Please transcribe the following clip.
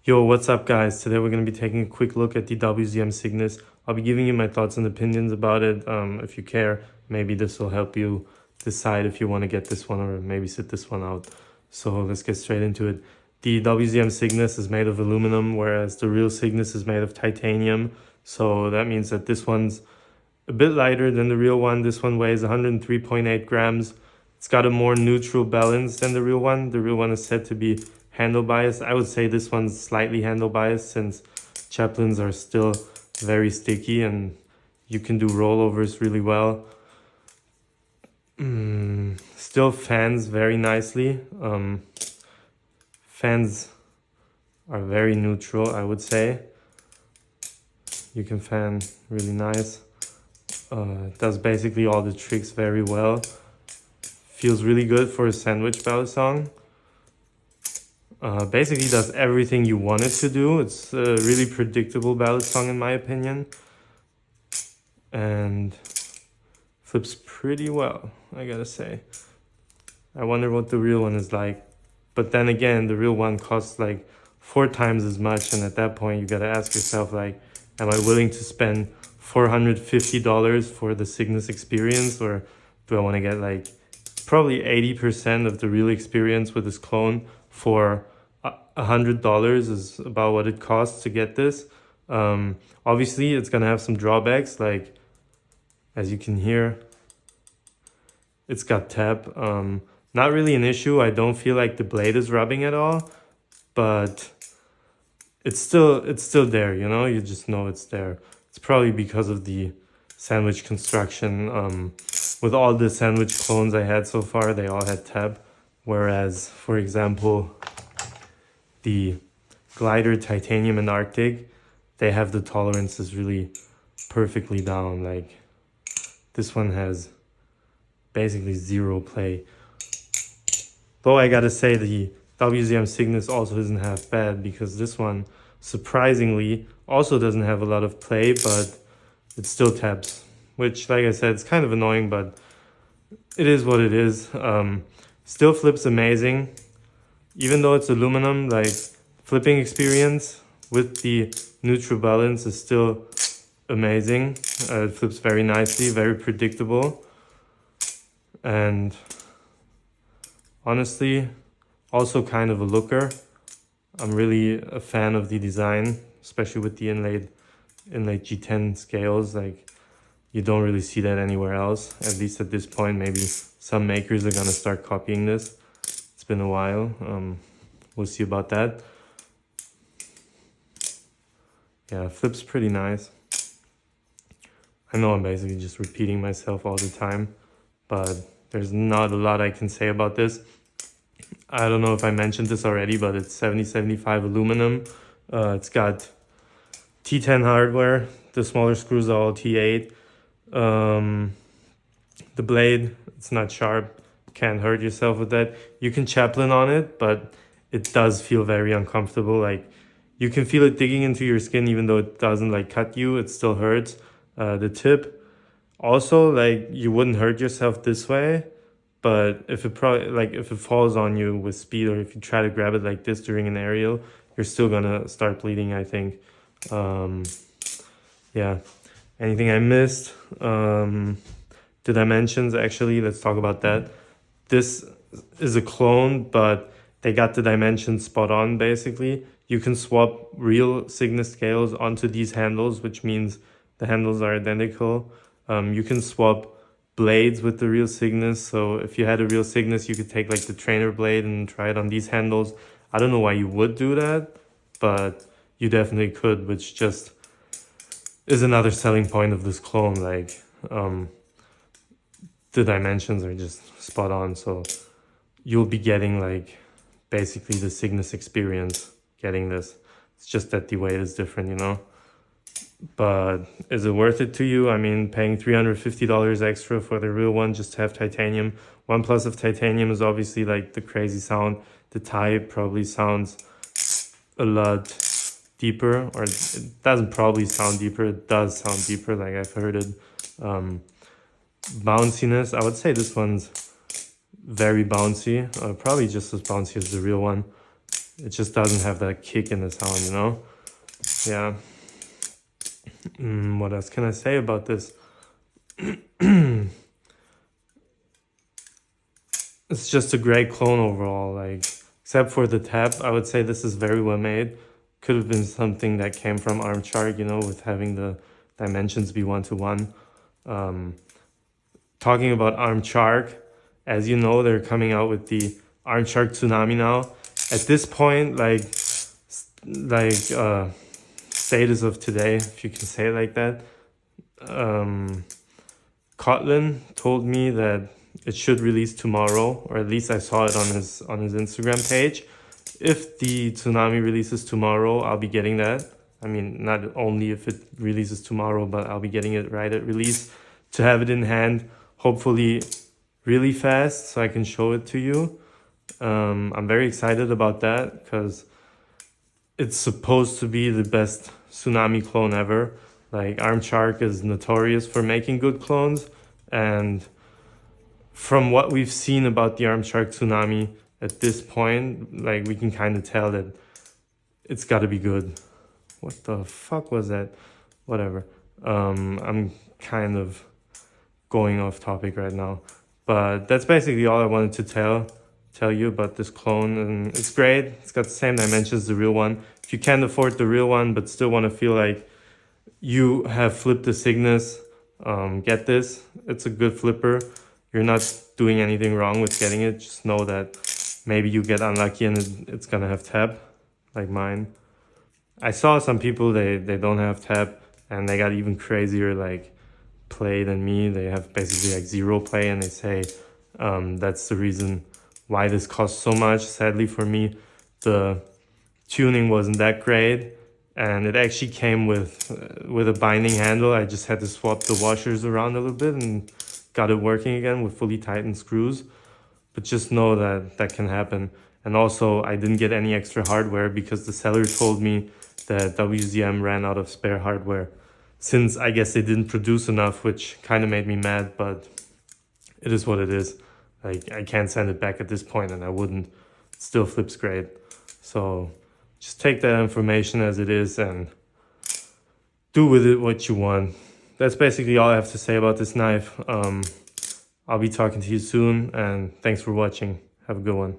Yo, what's up guys? Today we're going to be taking a quick look at the WZM Cygnus. I'll be giving you my thoughts and opinions about it. If you care, maybe this will help you decide if you want to get this one or maybe sit this one out. So let's get straight into it. The WZM Cygnus is made of aluminum, whereas the real Cygnus is made of titanium. So that means that this one's a bit lighter than the real one. This one weighs 103.8 grams. It's got a more neutral balance than the real one. The real one is said to be handle biased. I would say this one's slightly handle biased since chaplins are still very sticky and you can do rollovers really well. Still fans very nicely. Fans are very neutral, I would say. You can fan really nice. It does basically all the tricks very well. Feels really good for a sandwich ballad song. Basically does everything you want it to do. It's a really predictable ballad song in my opinion. And flips pretty well, I gotta say. I wonder what the real one is like. But then again, the real one costs like 4 times as much. And at that point, you gotta ask yourself like, am I willing to spend $450 for the Cygnus experience? Or do I want to get like probably 80% of the real experience with this clone for $100 is about what it costs to get this. Obviously, it's gonna have some drawbacks, like as you can hear, it's got tap. Not really an issue. I don't feel like the blade is rubbing at all, but it's still there. You know, you just know it's there. It's probably because of the sandwich construction. With all the sandwich clones I had so far, they all had tab. Whereas, for example, the glider titanium and Arctic, they have the tolerances really perfectly down. Like this one has basically zero play. Though I gotta say the WZM Cygnus also isn't half bad because this one surprisingly also doesn't have a lot of play, but it still taps, which like I said, it's kind of annoying, but it is what it is. Still flips amazing. Even though it's aluminum, like flipping experience with the neutral balance is still amazing. It flips very nicely, very predictable. And honestly, also kind of a looker. I'm really a fan of the design, especially with the inlaid G10 scales. Like you don't really see that anywhere else, at least at this point. Maybe some makers are gonna start copying this. It's been a while. We'll see about that. Yeah, flips pretty nice. I know I'm basically just repeating myself all the time, but there's not a lot I can say about this. I don't know if I mentioned this already, but it's 7075 aluminum. It's got T10 hardware. The smaller screws are all T8. The blade, it's not sharp. Can't hurt yourself with that. You can chaplin on it, but it does feel very uncomfortable. Like you can feel it digging into your skin, even though it doesn't like cut you. It still hurts. The tip, also like you wouldn't hurt yourself this way, but if it falls on you with speed, or if you try to grab it like this during an aerial, you're still gonna start bleeding, I think. Yeah. Anything I missed? The dimensions, actually, let's talk about that. This is a clone, but they got the dimensions spot on, basically. You can swap real Cygnus scales onto these handles, which means the handles are identical. You can swap blades with the real Cygnus. So if you had a real Cygnus, you could take like the trainer blade and try it on these handles. I don't know why you would do that, but you definitely could, which just is another selling point of this clone. Like the dimensions are just spot on, so you'll be getting like basically the Cygnus experience getting this. It's just that the weight is different, you know. But is it worth it to you? I mean, paying $350 extra for the real one just to have titanium. One plus of titanium is obviously like the crazy sound. The type probably sounds a lot deeper, or it doesn't probably sound deeper. It does sound deeper, like I've heard it. Bounciness, I would say this one's very bouncy, probably just as bouncy as the real one. it just doesn't have that kick in the sound, you know? Yeah. What else can I say about this? It's just a great clone overall, like, except for the tap, I would say this is very well made. Could have been something that came from ArmChark, you know, with having the dimensions be 1-to-1. Talking about ArmChark, as you know, they're coming out with the ArmChark Tsunami now. At this point, status of today, if you can say it like that, Kotlin told me that it should release tomorrow, or at least I saw it on his Instagram page. If the Tsunami releases tomorrow, I'll be getting that. I mean, not only if it releases tomorrow, but I'll be getting it right at release to have it in hand, hopefully really fast, so I can show it to you. I'm very excited about that because it's supposed to be the best Tsunami clone ever. Like, ArmChark is notorious for making good clones, and from what we've seen about the ArmChark Tsunami at this point, like, we can kind of tell that it's got to be good. What the fuck was that? Whatever. I'm kind of going off topic right now, but that's basically all I wanted to tell you about this clone, and it's great. It's got the same dimensions as the real one. If you can't afford the real one but still want to feel like you have flipped the Cygnus, get this. It's a good flipper. You're not doing anything wrong with getting it. Just know that maybe you get unlucky and it's gonna have tap, like mine. I saw some people, they don't have tap, and they got even crazier like play than me. They have basically like 0 play, and they say that's the reason why this costs so much. Sadly for me, the tuning wasn't that great, and it actually came with a binding handle. I just had to swap the washers around a little bit and got it working again with fully tightened screws. But just know that that can happen. And also, I didn't get any extra hardware because the seller told me that WZM ran out of spare hardware, since I guess they didn't produce enough, which kind of made me mad, but it is what it is. Like, I can't send it back at this point, and I wouldn't. It still flips great. So just take that information as it is and do with it what you want. That's basically all I have to say about this knife. I'll be talking to you soon, and thanks for watching. Have a good one.